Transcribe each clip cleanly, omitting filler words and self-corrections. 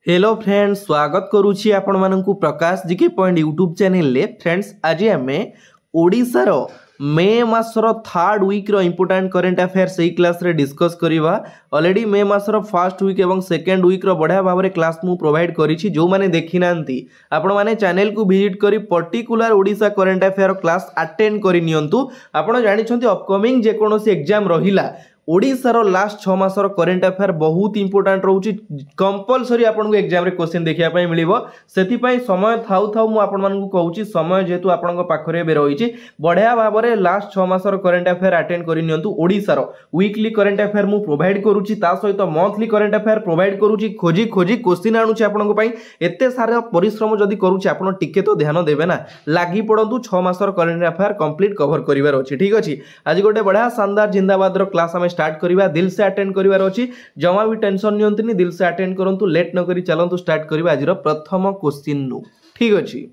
Hello friends, स्वागत करुछि आपण माननकु प्रकाश GK point YouTube channel ले। फ्रेंड्स, आज आमे ओडिसा रो मे मासर थर्ड वीक रो इंपोर्टेंट करंट अफेयर सही क्लास रे डिस्कस करिवा। ऑलरेडी मे मासर फर्स्ट वीक एवं सेकंड वीक रो बढ़िया भाव रे क्लास मु प्रोवाइड करिछि। जो माने देखि नांती आपण माने चैनल को विजिट करी particular Odisha current affair class attend करि नियंतु। आपण जानि छथि अपकमिंग जे कोनोसी एग्जाम रहिला ओडिशार लास्ट 6 मासर करेन्ट अफेयर बहुत इंपोर्टेंट रोचे। कंपलसरी आपन एग्जाम रे क्वेश्चन देखिया पय मिलिबो। सेति पय समय थाउ थाउ मु आपन मानकु कहूची, समय जेतु आपन पाखरे बे रहिछि बढ़िया भाव रे लास्ट 6 मासर करेन्ट अफेयर अटेंड करि नियंतु। ओडिशार वीकली करेन्ट अफेयर मु प्रोवाइड करूची, ता सहित मंथली करेन्ट अफेयर प्रोवाइड करूची। खोजी खोजी क्वेश्चन आनुची आपन पय। एते सारा परिश्रम जदी करूची आपन टिके तो ध्यान देबे ना। लागी पडंतु 6 मासर करेन्ट अफेयर कंप्लीट कवर करिवार अछि। ठीक अछि, आज गोटे बढ़िया शानदार जिंदाबाद रो क्लास हम स्टार्ट करिवा। दिल से अटेंड करिवार अछि, जमा भी टेंशन नियंतनी, दिल से अटेंड करंतु। लेट न करी चलंतु स्टार्ट करिवा आज रो प्रथम क्वेश्चन नु। ठीक अछि,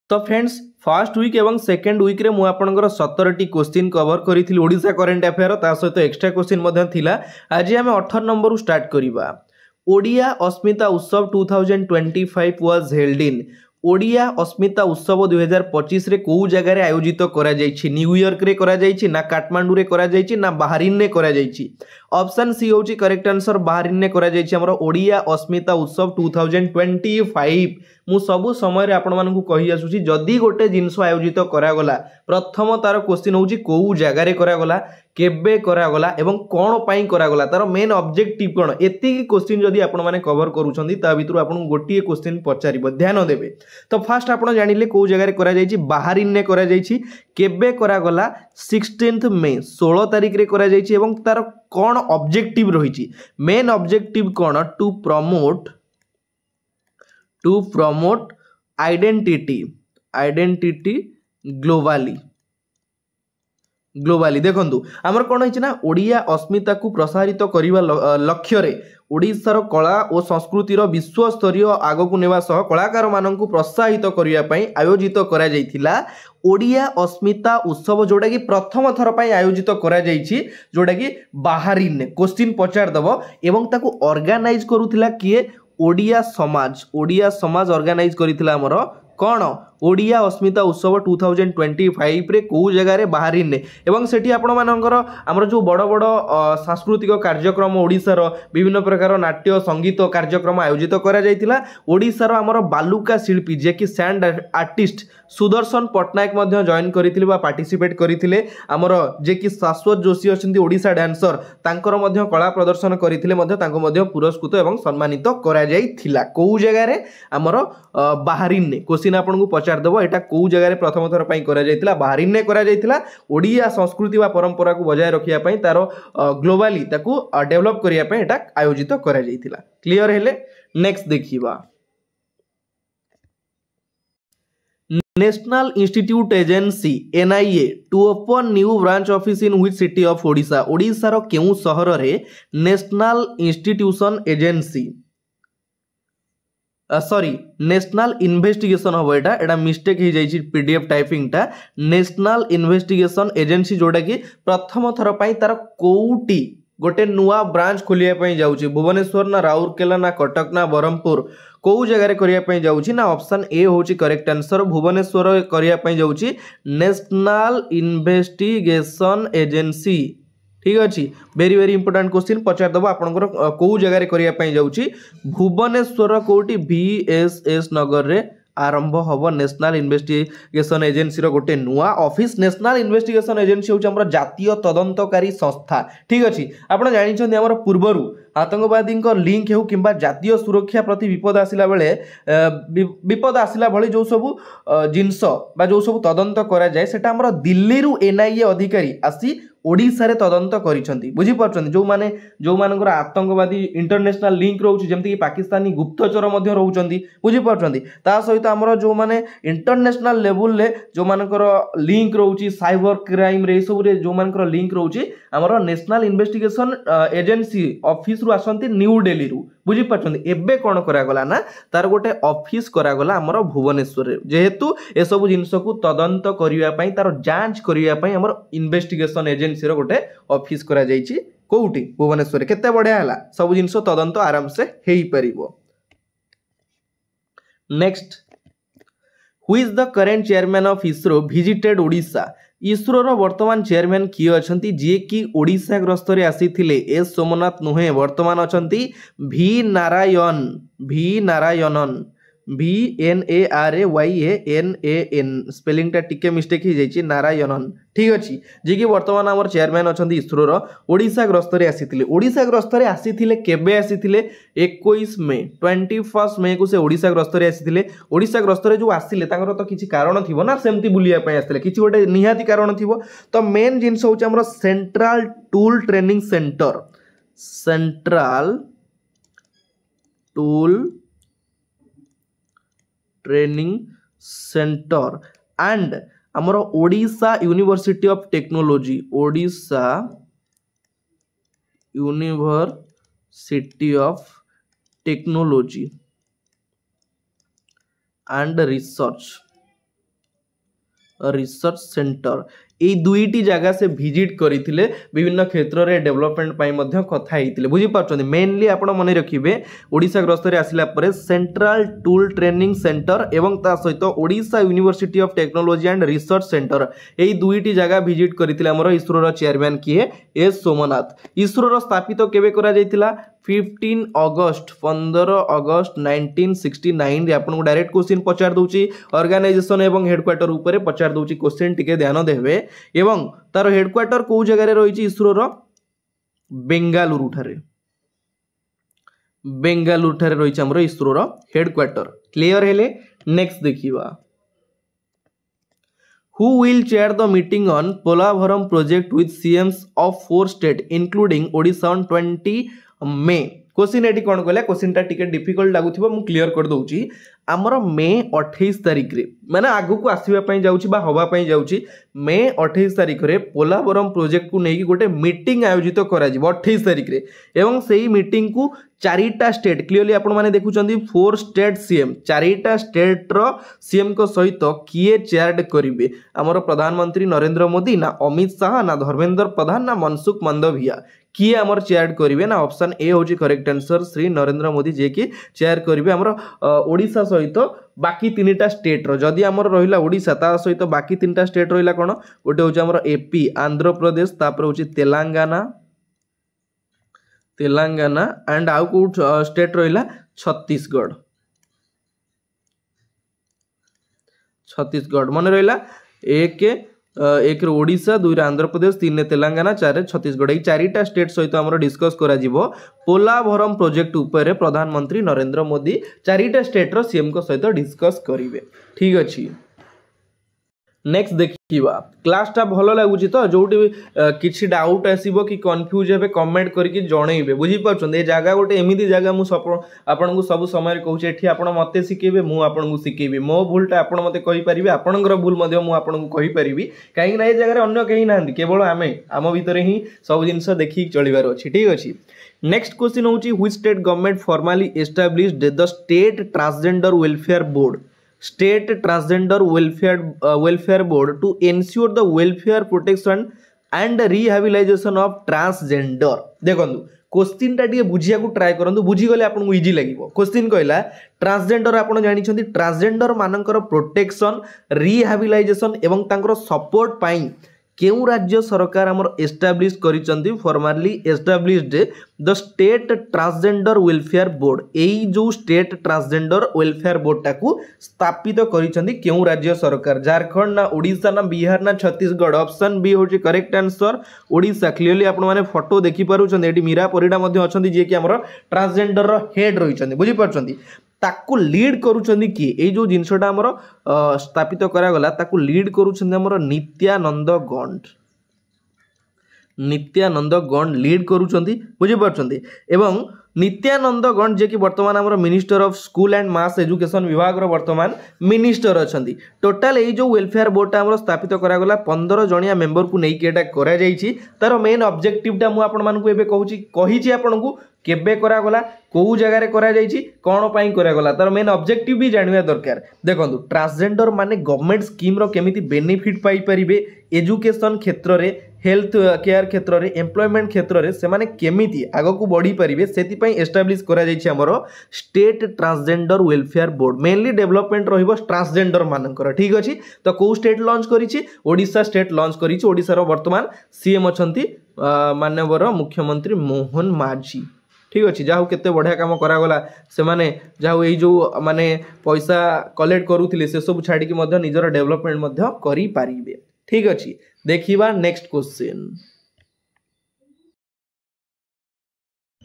तो फ्रेंड्स फर्स्ट वीक एवं सेकंड वीक रे मु आपनकर 17 टी क्वेश्चन कवर करिथिल ओडिसा करंट अफेयर, ता सहित एक्स्ट्रा क्वेश्चन मध्ये थिला। आज हम 18 नंबर रु स्टार्ट करिवा। ओडिया अस्मिता उत्सव 2025 वाज हेल्ड इन। ओडिया अस्मिता उत्सव 2025 रे को जगह रे आयोजित करा जायछि? न्यूयॉर्क रे करा जायछि, ना काठमांडू रे करा जायछि, ना बाहरीन रे करा जायछि? ऑप्शन सी होछि करेक्ट आंसर, बाहरीन रे करा जायछि। हमर ओडिया अस्मिता उत्सव 2025 मु सबु समय रे आपण मानकु कहि आसुछि, जदी गोटे जिंस आयोजित करा गला प्रथम तार क्वेश्चन होछि को जगह रे करा गला, केबे करा गला एवं कोन पई करा गला, तार मेन ऑब्जेक्टिव कोन। एति क्वेश्चन जदी आपण माने कवर करूछंती ता भितरु आपण गोटिए क्वेश्चन पचारिबो, ध्यान देबे। तो फर्स्ट आपण जानिले को जगह रे करा जायछि? बाहरीन रे करा जायछि। केबे करा गला? 16 मे 16 तारिख रे करा जायछि। एवं तार कोन ऑब्जेक्टिव रहिछि? मेन ऑब्जेक्टिव कोन? To promote identity globally. देखंतु हमर कोन होइछि ना, ओडिया अस्मिता को प्रसारित करिवा लक्ष्य रे ओडिसा रो कला और संस्कृति रो विश्व स्तरीय आगो को नेवा सह कलाकार माननकु प्रोत्साहित करिया पई आयोजित करा जायथिला ओडिया अस्मिता उत्सव, जोटा कि प्रथम थर पई आयोजित करा जायछि, जोटा कि बाहरीन ने क्वेश्चन पचार दबो। एवं ताकू ऑर्गेनाइज करूथिला किए? ओडिया समाज ऑर्गेनाइज करिथिला हमर कोन? ओडिया अस्मिता उत्सव 2025 रे को जगह रे बाहरीन ने। एवं सेठी आपण मानकर हमर जो बड़ बड़ सांस्कृतिक कार्यक्रम ओडिसा रो विभिन्न प्रकार नाट्य संगीत कार्यक्रम आयोजित करा जायतिला। ओडिसा रो हमर बालुका शिल्पी जे कि सैंड आर्टिस्ट सुदर्शन पटनायक मध्ये जॉइन करिथिले बा पार्टिसिपेट करिथिले। हमर जे कि शाश्वत जोशी अछंती ओडिसा डांसर, तांकर मध्ये कला प्रदर्शन करिथिले, मध्ये तांको मध्ये पुरस्कृत एवं सम्मानित करा जायतिला। को जगह रे? हमर बाहरीन ने। क्वेश्चन आपन को दबो, एटा को जगह रे प्रथम थर पई करा जायतिला? बाहरीन ने करा जायतिला। ओडिया संस्कृति वा परंपरा को बजाय रखिया पई तारो ग्लोबली ताकू डेवलप करिया पई एटा आयोजित करा जायतिला। क्लियर हेले? नेक्स्ट देखिबा। National institute agency NIA to open new branch office in which city of Odisha? Odisha रो केउ शहर रे national institution agency national investigation हम एटा मिस्टेक हो जाइए PDF टाइपिंग टा। नेशनल इन्वेस्टिगेशन एजेंसी जोटा कि प्रथम थर पई तार कोउटी गोटे नुआ ब्रांच खोलिया पई जाउची? भुवनेश्वर ना राउरकेला ना कटक ना बरहमपुर? को जगह रे करिया पई जाउची ना? ऑप्शन ए होची करेक्ट आंसर, भुवनेश्वर करिया पई जाउची नेशनल इन्वेस्टिगेशन एजेंसी। ठीक अच्छी, वेरी वेरी इंपोर्टेंट क्वेश्चन पचार दबो आपनकर को जगह रे करिया पई जाउची? भुवनेश्वर कोटी VSS नगर रे आरंभ हबो नेशनल इन्वेस्टिगेशन एजेंसी रो गोटे नुआ ऑफिस। नेशनल इन्वेस्टिगेशन एजेंसी होची हमर जातीय तदंतकारी संस्था। ठीक अच्छी, आपण जानि छथि हमर पूर्वरु आतंकवादी लिंक हो किंबा जातीय सुरक्षा प्रति विपद आसिला भली जो सब जिनस बा जो सब तदंत करा जाए सेटा हमर दिल्ली रु NIA अधिकारी आसी ओडिसा रे तदंत करिसंती। बुझी परछंती? जो मानकर आतंकवादी इंटरनेशनल लिंक रहउची, जेमति कि पाकिस्तानी गुप्तचर मध्ये रहउचंती। बुझी परछंती? ता सहित हमर जो माने इंटरनेशनल लेवल ले जो मानकर लिंक रहउची, साइबर क्राइम रे सब रे जो मानकर लिंक रहउची, हमर नेशनल इन्वेस्टिगेशन एजेंसी ऑफिस रु आसंती न्यू दिल्ली रु। बुझी परछंती? एबे कोन करा गला ना, तार गोटे ऑफिस करा गला हमर भुवनेश्वर रे, जेहेतु ए सब जिंस को तदंत करिया पई, तार जांच करिया पई हमर इन्वेस्टिगेशन एजेंसी रो गोटे ऑफिस करा जायछि कोउटी भुवनेश्वर केते बढ़िया हला सब जिनस तदंत आराम से हेई परिबो। Next who is the current chairman of ISRO visited Odisha ISRO रो वर्तमान चेयरमैन किए अछंती जे कि ओडिशा ग्रस्त रे आसीथिले एस सोमनाथ नुहे वर्तमान अछंती भी नारायणन VNARAYANAN स्पेलिंग टा टिके मिस्टेक ही जाइछि नारायणन ठीक अछि जे कि वर्तमान हमर चेयरमैन अछंती इसरो रो ओडिशा ग्रस्त रे आसीथिले ओडिशा ग्रस्त रे आसीथिले केबे आसीथिले 21 मे 21 मे को से ओडिशा ग्रस्त रे आसीथिले ओडिशा ग्रस्त रे जो आसीले तांकर तो किछि कारण थिबो ना सेमति बुलिया पय आसीथिले किछि गोटे निहाती कारण थिबो तो मेन जिंस होछ हमर central tool training centre and आमर Odisha university of technology and research centre ये दुईटी जगह से विजिट करथिले विभिन्न क्षेत्र रे डेवलपमेंट पाई मध्य कथा हेतिले बुझी पाछन मेनली आपण मने रखिबे ओडिशा ग्रस्त रे आसिला परे सेंट्रल टूल ट्रेनिंग सेंटर एवं ता सहित Odisha university of technology and research centre एई दुईटी जगह विजिट करथिले हमर इसरो रो चेयरमैन किए एस सोमनाथ इसरो रो स्थापित केबे करा जायतिला 15 अगस्त 1969 रे आपन को डायरेक्ट क्वेश्चन पचार दउची ऑर्गेनाइजेशन एवं हेडक्वार्टर ऊपर पचार दउची क्वेश्चन टिके ध्यान देबे एवं तार हेडक्वार्टर को जगह रे रहिची इसरो रो बेंगालुरु ठारे रहिची हमरो इसरो रो हेडक्वार्टर क्लियर हेले नेक्स्ट देखिबा Who will chair the meeting on Polavaram project with CMs of 4 states including Odisha on 20 May question eighty कौन कहला क्वेश्चन टा टिके डिफिकल्ट लागुथिबो मु क्लियर कर दउची हमर मे 28 तारिख रे माने आगु को आसीबा पई जाउची बा होबा पई जाउची मे 28 तारिख रे पोलावरम प्रोजेक्ट को नेकी गोटे मीटिंग आयोजित करा जिवो 28 तारिख रे एवं सेही मीटिंग को चारिटा स्टेट क्लियरली आपण माने देखुचंदी 4 स्टेट सीएम चारिटा स्टेट रो सीएम को सहित किए चेयर्ड करिवे हमर प्रधानमंत्री नरेंद्र मोदी ना अमित शाह ना धर्मेंद्र प्रधान ना मनसुख मंडविया किए हमर चेयर करिवे ना ऑप्शन ए होची करेक्ट आंसर श्री नरेंद्र मोदी जे कि चेयर करिवे हमर ओडिशा सहित बाकी तीनटा स्टेट रो जदी हमर रहिला ओडिशा ता सहित बाकी तीनटा स्टेट रहिला कोन गोटे होची हमर एपी आंध्र प्रदेश तापर होची तेलंगाना एंड आउ को स्टेट रहिला छत्तीसगढ़ मन रहिला एक ओडिशा 2 आंध्र प्रदेश 3 तेलंगाना 4 छत्तीसगढ़ ये चारिटा स्टेट सहित हमरो डिस्कस करा जिवो पोलावरम प्रोजेक्ट ऊपर प्रधानमंत्री नरेंद्र मोदी चारिटा स्टेट रो सीएम को सहित डिस्कस करिवे ठीक अछि नेक्स्ट देखिबा क्लास टा भलो लागुची तो जोटी किछि डाउट आसीबो कि कंफ्यूज हेबे कमेंट करके जणैबे बुझी परछन ए जागा गोटे एमिति जागा मु आपन को सब समय कहूचे एठी आपन मते सिकेबे मु आपन को सिकेबे मो भूलटा आपन मते कहि परिबे आपनकर भूल मध्ये मु आपन को कहि परिबी काहे ना ए जागा रे अन्य कहि नांदी केवल आम भीतर ही सब जिंस देखि चलिबार अछि ठीक अछि नेक्स्ट क्वेश्चन होची which state government formally established the state transgender welfare board to ensure the welfare protection and rehabilitation of transgender देखंदु क्वेश्चन टा टिके बुझिया को ट्राई करंदु बुझी गले आपन को इजी लागिवो क्वेश्चन कहला ट्रांसजेंडर आपन जानि छथि ट्रांसजेंडर मानकर प्रोटेक्शन रिहैबिलिटेशन एवं तांकर सपोर्ट पाई केउ राज्य सरकार हमर एस्टैब्लिश करिसंती formally established the state transgender welfare board एई जो स्टेट ट्रांसजेंडर वेलफेयर बोर्ड टाकू स्थापित करिसंती केउ राज्य सरकार झारखंड ना ओडिशा ना बिहार ना छत्तीसगढ़ ऑप्शन बी होची करेक्ट आंसर ओडिशा क्लियरली आपण माने फोटो देखि पारुछन एटी मीरा परिडा मध्ये अछंती जे कि हमर ट्रांसजेंडर रो हेड रहिसंती बुझी पारुछंती ताकू लीड करूछंदी कि ए जो जिंसटा हमर स्थापित करा गला ताकू लीड करूछंदी हमर नित्यानंद गण लीड करूछंदी बुझी पारुछंदी एवं नित्यानंद गण जे कि वर्तमान हमर minister of school and mass education विभाग रो वर्तमान मिनिस्टर अछंदी टोटल ए जो वेलफेयर बोर्ड हमर स्थापित करा गला 15 जणिया मेंबर को नै के एटा करा जाईची तार मेन ऑब्जेक्टिव टा मु आपन मान को एबे कहिची आपन को केबे करा गला को जगह रे करा जाईची कोन पई करा गला तार मेन ऑब्जेक्टिव भी जानिया दरकार देखंतु ट्रांसजेंडर माने गवर्नमेंट स्कीम रो केमिति बेनिफिट पाई परिबे एजुकेशन क्षेत्र रे हेल्थ केयर क्षेत्र में एम्प्लॉयमेंट क्षेत्र में से केमिति आग को बढ़ी पारे से एस्टाब्लीश कर state transgender welfare board mainly development रहिबो ट्रांसजेंडर मानकर ठीक अच्छी तो कौ स्टेट लॉन्च करिछि ओडिशा स्टेट लॉन्च करिछि ओडिशार वर्तमान सीएम अछंती माननीय मुख्यमंत्री मोहन माझी ठीक अच्छे जहाँ केते बढ़िया काम करागला से माने जहाँ ये जो माने पैसा कलेक्ट करुले से सब छाड़ी निजर डेवलपमेंट करि पारिबे ठीक अच्छे देखिबा नेक्स्ट क्वेश्चन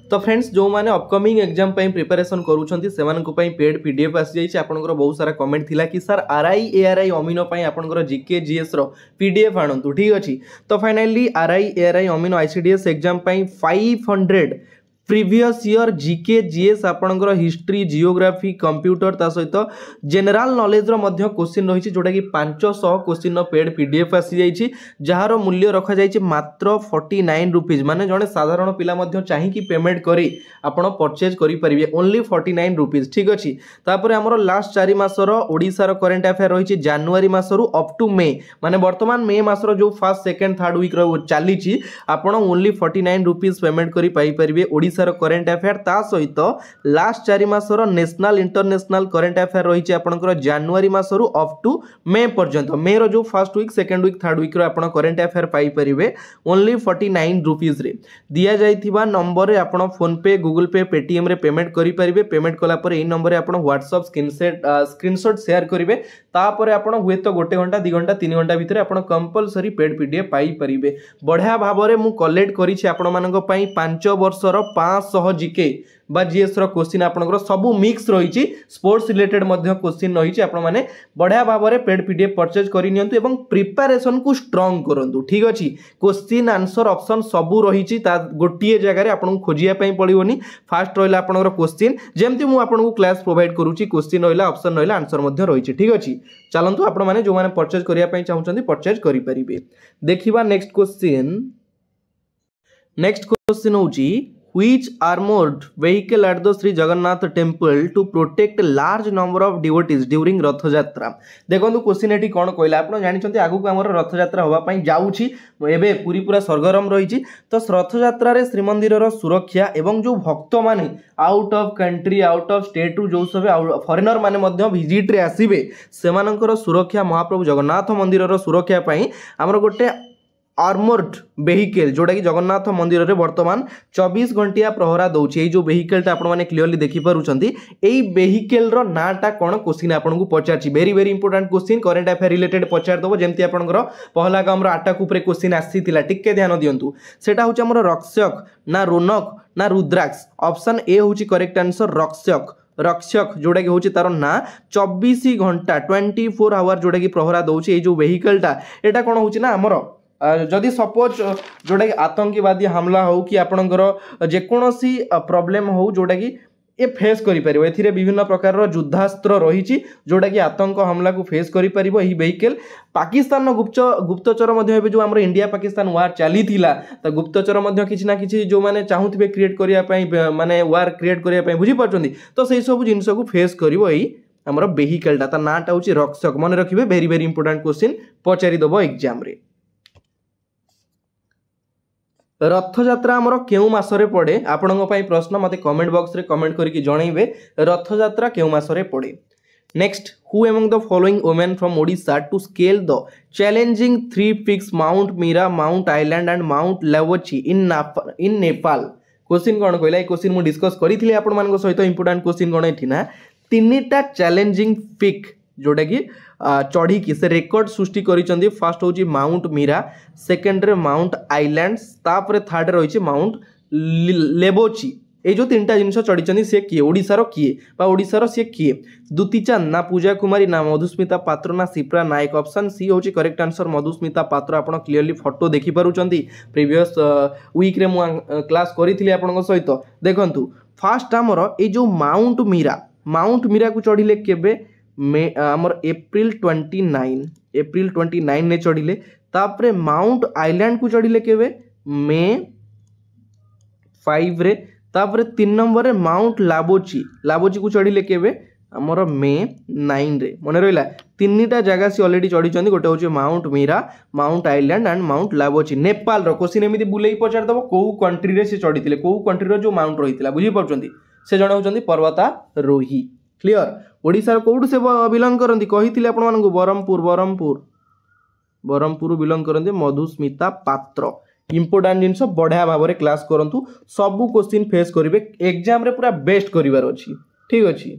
तो फ्रेंड्स जो माने अपकमिंग एग्जाम प्रिपरेशन करूछंती सेमानकु पई पेड पीडीएफ आसी जाइछि आपनकर बहुत सारा कमेंट थिला कि सर आरआई एआरआई अमीनो पई आपनकर जीके जीएस रो पीडीएफ आनंतु ठीक अछि तो finally RI ARY amino ICDS exam पई 500 प्रीवियस ईयर जीके जीएस आपनकर हिस्ट्री जियोग्राफी कंप्यूटर ता सहित जनरल नॉलेज रो मध्य क्वेश्चन रही जोटा कि 500 क्वेश्चन पेड पीडीएफ आसी जाइछि जहार मूल्य रखा जाइछि मात्र 49 रुपीज माने जने साधारण पिला मध्य चाहि कि पेमेंट करी आपण परचेज करि परिबे ओनली 49 रुपीज ठीक अछि तापर हमर लास्ट 4 मासर ओडिसा रो करंट अफेयर रही जनवरी मासरु अप टू मे माने वर्तमान मे मासर जो फर्स्ट सेकंड थर्ड वीक रो चलीछि आपण ओनली 49 रुपीज पेमेंट करि पाई परिबे ओडिसा करंट अफेयर ता सहित लास्ट 4 मासर नेशनल इंटरनेशनल करंट अफेयर रही आपनकर जनवरी मासरु अप टू मे पर्यंत मे रो जो first week second week third week रो आपण करंट अफेयर पाई परिबे ओनली 49 रुपीज रे दिया जाइथिबा नंबर रे आपण फोन पे गूगल पे पेटीएम रे पेमेंट करि परिबे पेमेंट कला पर ए नंबर रे आपण व्हाट्सएप स्क्रीनशॉट शेयर करिवे तापर आपण हुए तो 1 घंटा 2 घंटा 3 घंटा भितर आपण कंपलसरी पेड पीडीएफ पाई परिबे बढ़िया भाव रे मु कलेक्ट करिछि आपण मानक पई 5 वर्षर 500 जीके बा जीएस रो क्वेश्चन आपनकर सबु मिक्स रही स्पोर्ट्स रिलेटेड मध्य क्वेश्चन रही आपण माने बढ़िया भाव रे पेड पीडीएफ परचेज करि नियंतु एवं प्रिपरेशन को स्ट्रांग करंतु ठीक अछि क्वेश्चन आंसर ऑप्शन सबु रही ता गोटिए जगह रे आपन खोजिया पई पड़िबोनी फास्ट रहला आपनकर क्वेश्चन जेमति मु आपन को क्लास प्रोवाइड करूची क्वेश्चन रहला ऑप्शन रहला आंसर मध्य रही ठीक अछि चलंतु आपण माने जो माने परचेज करिया पई चाहुचंदी परचेज करि परिबे देखिबा नेक्स्ट क्वेश्चन होची which armored vehicle at the Sri Jagannath temple to protect large number of devotees during रथ यात्रा देखो क्वेश्चन एटी कौन कहला आप जानी आगु आमर रथ यात्रा होगापाई जाऊँगी एवं पूरी पूरा सरगरम रही तो रथ यात्रा रे श्रीमंदिर सुरक्षा एवं जो भक्त माने out of country out of state जो सब फॉरेनर माने विजिट रे आसीबे सेमानकर सुरक्षा महाप्रभु जगन्नाथ मंदिर सुरक्षा पाई आमर गोटे आर्मर्ड वेहिकल जोटा कि जगन्नाथ मंदिर रे वर्तमान 24 घंटिया प्रहरा दउछि जो वेहिकलटा आपण माने क्लियरली देखि पारुछंती एई वेहिकल रो नाटा कोन क्वेश्चन आपन को पचारछि very very important question current affair related पचार दबो जेमति आपनकर पहला गाम रो आटा ऊपर क्वेश्चन आसीतिला टिके ध्यान दियंतु सेटा होछि हमर रक्षक ना रोनक ना रुद्राक्ष ऑप्शन ए होछि करेक्ट आंसर रक्षक जोटा कि होछि तार ना 24 घंटा 24 आवर जोटा कि प्रहरा दउछि ए जो वेहिकलटा एटा कोन होछि ना हमर जदि सपोज जोटा कि आतंकवादी हमला हो कि आपणकर जेकोसी प्रॉब्लम हो जोटा कि ए फेस करि परिबो एथिरे विभिन्न प्रकार रो युद्धास्त्र रही जोटा कि आतंक हमला को फेस करि परिबो एही वेहिकल पाकिस्तान गुप्तचर मध्य एबे जो हमर इंडिया पाकिस्तान वार चली थिला त गुप्तचर मध्य किछि ना किछि जो माने चाहुथिबे क्रिएट करिया पई माने वार क्रिएट करिया पई बुझी परचोंदी तो सेही सब जिंस को फेस करिवो एही हमर वेहिकलटा त नाटा होछि रक्षक मन रखिबे वेरी वेरी इंपोर्टेंट क्वेश्चन पचारि दबो एग्जाम रे रथ यात्रा आमर केउ मासरे पड़े आपणक पई प्रश्न मते कमेंट बॉक्स रे कमेंट करके जणाइबे रथ यात्रा केउ मासरे पड़े next who among the following women from Odisha to scale the challenging 3 peaks mount Meera mount island and mount Lobuche in Nepal question कोन कहला ए क्वेश्चन मु डिस्कस करिथिले आपण मानक सहित इंपोर्टेंट क्वेश्चन कोन एथिना तीनटा चैलेंजिंग पीक जोटा कि चढ़ी की से रेकर्ड सृष्टि करिसंदी फर्स्ट होची माउंट मीरा सेकंड रे माउंट आइलैंड्स तापर थर्ड रही माउंट लेबोची ए जो तीनटा जिनस चढ़ी सी किए ओडिशार किए बा ओडिशार सी किए दुती चांद ना पूजा कुमारी ना मधुस्मिता पात्र ना शिप्रा नायक ऑप्शन सी होची करेक्ट आंसर मधुस्मिता पात्र आपण क्लियरली फोटो देखि पारुचंती प्रीवियस वीक रे मु क्लास करिथिली आपन सहित देखंतु फास्ट हमर ए जो माउंट मीरा को चढ़िले केबे आमर अप्रैल 29 ने चढ़िले तापरे माउंट आइलैंड को चढ़िले केबे मे 5 रे तापरे 3 नंबर रे माउंट लाबोची को चढ़िले केबे आमर मे 9 रे मन रहा तीनटा जगह सी अलरेडी चढ़ी गोटे हूँ mount Meera mount island and mount लाबोची नेपाल क्वेश्चन एमती बुले पचारदेव कौ कंट्री से चढ़ी कौ कंट्री जो माउंट रही है बुझीपार से जड़े होती पर्वतारोही क्लीयर ओडिशार कौटू से बिलंग करती कही आपको बरहमपुर बरहमपुर बरहमपुर बिलंग करते मधुस्मिता पात्र इंपोर्टाट जिनस बढ़िया भाव में क्लास करूँ सबू क्वेश्चन फेस करेंगे एग्जाम रे पूरा बेस्ट करार अच्छी ठीक अच्छे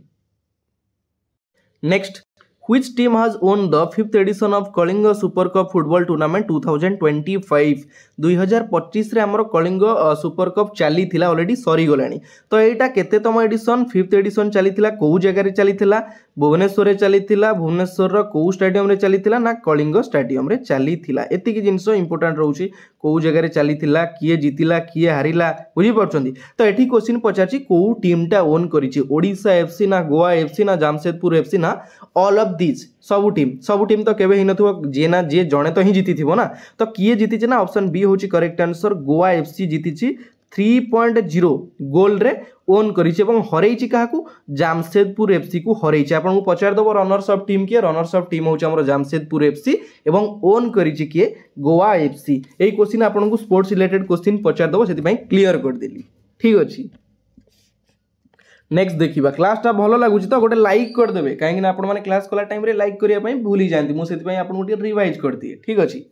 next Which team has won the 5th edition of Kalinga Super Cup football tournament 2025 2025 रे हमर कलिंग सुपर कप चली थिला ऑलरेडी सरी गलानी तो एटा केते तम एडिशन 5th एडिशन चली थिला को जगह रे चली थिला भुवनेश्वर रे चली थिला भुवनेश्वर रो को स्टेडियम रे चली थिला ना कलिंग स्टेडियम रे चली थिला एति की जिंस इंपोर्टेंट रहउची को जगह रे चली थिला किए जीतिला किए हारिला बुझी परछंती तो एठी क्वेश्चन पचाची को टीम टा ओन करिछि ओडिशा एफसी ना गोवा एफसी ना जामशेदपुर एफसी ना ऑल ऑफ दिस सबू टीम तो केबे हिनथो जे ना जे जणे तो ही जीति थिबो ना तो किए जीति ना ऑप्शन बी होची करेक्ट आंसर गोवा एफसी जीति 3.0 गोल रे ओन करिछि एवं हरैछि काहाकू जामशेदपुर एफसी को हरैछि आपन को पचार दबो रनर्स ऑफ टीम के रनर्स ऑफ टीम होची हमर जामशेदपुर एफसी एवं ओन करिछि के गोवा एफसी एई क्वेश्चन आपन को स्पोर्ट्स रिलेटेड क्वेश्चन पचार दबो सेति पई क्लियर कर देली ठीक अछि नेक्स्ट देखिबा क्लासटा भलो लागुची तो गोटे लाइक कर देबे काहे कि आपण माने क्लास कला टाइम रे लाइक करिया पई भूली जानती मु सेति पई आपण गोटे रिवाइज कर दिए ठीक अछि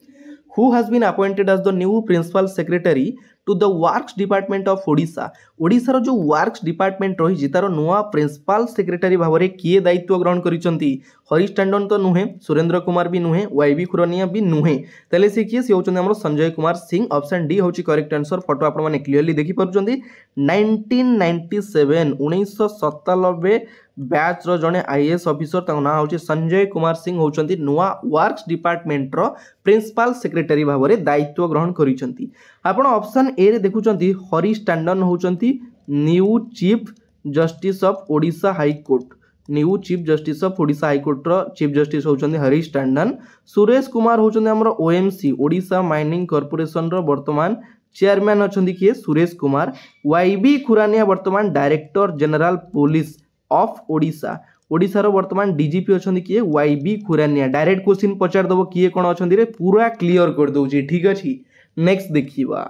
who has been appointed as the new principal secretary to the works department of Odisha Odisha रो जो वर्क्स डिपार्टमेंट रही तार नुआ प्रिंसिपल सेक्रेटरी भाव में किए दायित्व ग्रहण करिसंती हरीश टंडन तो नुहे सुरेंद्र कुमार भी नुहे वाईबी खुरानिया भी नुहे तेले से किए से होचंदी हमर संजय कुमार सिंह ऑप्शन डी होची करेक्ट आंसर फोटो आपण माने क्लियरली देखि परचंदी 1997 1997 बैच रो जने आईएएस ऑफिसर ता ना होची संजय कुमार सिंह होचंदी नुआ वर्क्स डिपार्टमेंट रो प्रिंसिपल सेक्रेटरी भाव में दायित्व ग्रहण करिसंती आपण ऑप्शन ए रे देखुचंती हरीश टंडन होचंती new chief justice of Odisha high court new chief justice of Odisha high court रो चीफ जस्टिस होचंदी हरीश टंडन सुरेश कुमार होचंदी हमरो ओएमसी ओडिशा माइनिंग कॉर्पोरेशन रो वर्तमान चेयरमैन अछंदी किए सुरेश कुमार वाईबी खुरानिया वर्तमान director general police of Odisha Odisha रो वर्तमान डीजीपी अछंदी किए वाईबी खुरानिया डायरेक्ट क्वेश्चन पचार दबो किए कोन अछंदी रे पूरा क्लियर कर दउची ठीक अछि नेक्स्ट देखिबा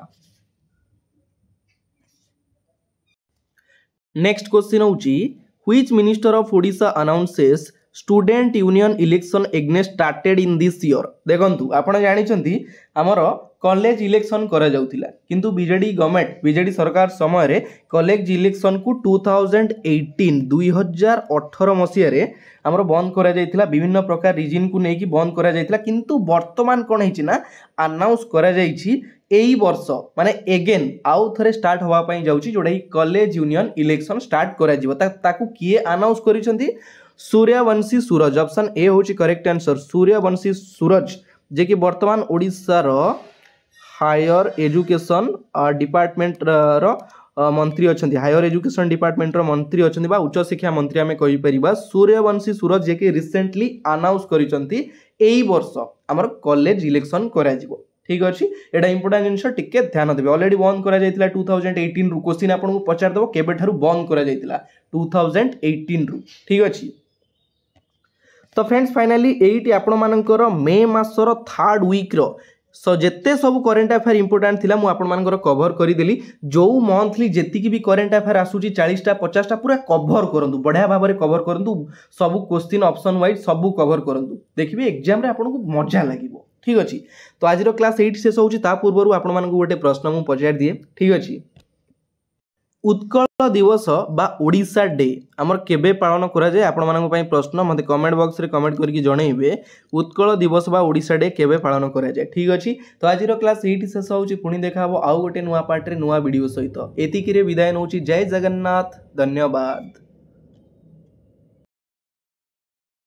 नेक्स्ट क्वेश्चन होची which minister of Odisha announces student union election against started in this year देखंतु आपण जानिचंती हमर कॉलेज इलेक्शन करा जाउतिला किंतु बीजेडी गवर्नमेंट बीजेडी सरकार समय रे कॉलेज इलेक्शन को 2018 मसिया रे हमर बंद करा जाइतिला विभिन्न प्रकार रीजन को नेकी बंद करा जाइतिला किंतु वर्तमान कोन हिची ना अनाउंस करा जाइछि एई वर्ष माने अगेन आउ थरे स्टार्ट होवा पई जाउछि जोडा कॉलेज यूनियन इलेक्शन स्टार्ट करा जिवो ताकू किए अनाउंस करिसंती सूर्यवंशी सूरज ऑप्शन ए होची करेक्ट आंसर सूर्यवंशी सूरज जे कि वर्तमान ओडिशा रो हायर एजुकेशन डिपार्टमेंट रो मंत्री अछंती हायर एजुकेशन डिपार्टमेंट रो मंत्री अछंती बा उच्च शिक्षा मंत्री हमें कहि परिबा सूर्यवंशी सूरज जे कि रिसेंटली अनाउंस करिसंती एई वर्ष हमर कॉलेज इलेक्शन करा जिवो ठीक अछि एटा इंपोर्टेंट जिंस टिके ध्यान देबे ऑलरेडी बंद करा जाइतिला 2018 रु क्वेश्चन आपन को पचार दबो केबे थारु बंद करा जाइतिला 2018 रु ठीक अछि तो फ्रेंड्स फाइनली एटी आपण मानकर मे मासर 3rd वीक रो सो जेते सब करेंट अफेयर इंपोर्टेंट थिला मु आपण मानकर कवर करि देली जो मंथली जेति की भी करेंट अफेयर आसुची 40टा 50टा पूरा कवर करंतु बढ़िया भाबरे कवर करंतु सब क्वेश्चन ऑप्शन वाइज सब कवर करंतु देखिबे एग्जाम रे आपण को मजा लागिवो ठीक अछि तो आज रो क्लास 8 शेष होची ता पूर्वरु आपण मानक गोटे प्रश्न मु पचार दिए ठीक अछि उत्कल दिवस बा ओडिशा डे आमर केबे पालन करा जाय आपण मानक पई प्रश्न मते कमेंट बॉक्स रे कमेंट करके जणैबे उत्कल दिवस बा ओडिशा डे केबे पालन करा जाय ठीक अछि तो आज रो क्लास 8 शेष होची पुनी देखाबो आउ गोटे नुवा पार्ट रे नुवा वीडियो सहित एतिकी रे विदाय नउची जय जगन्नाथ धन्यवाद।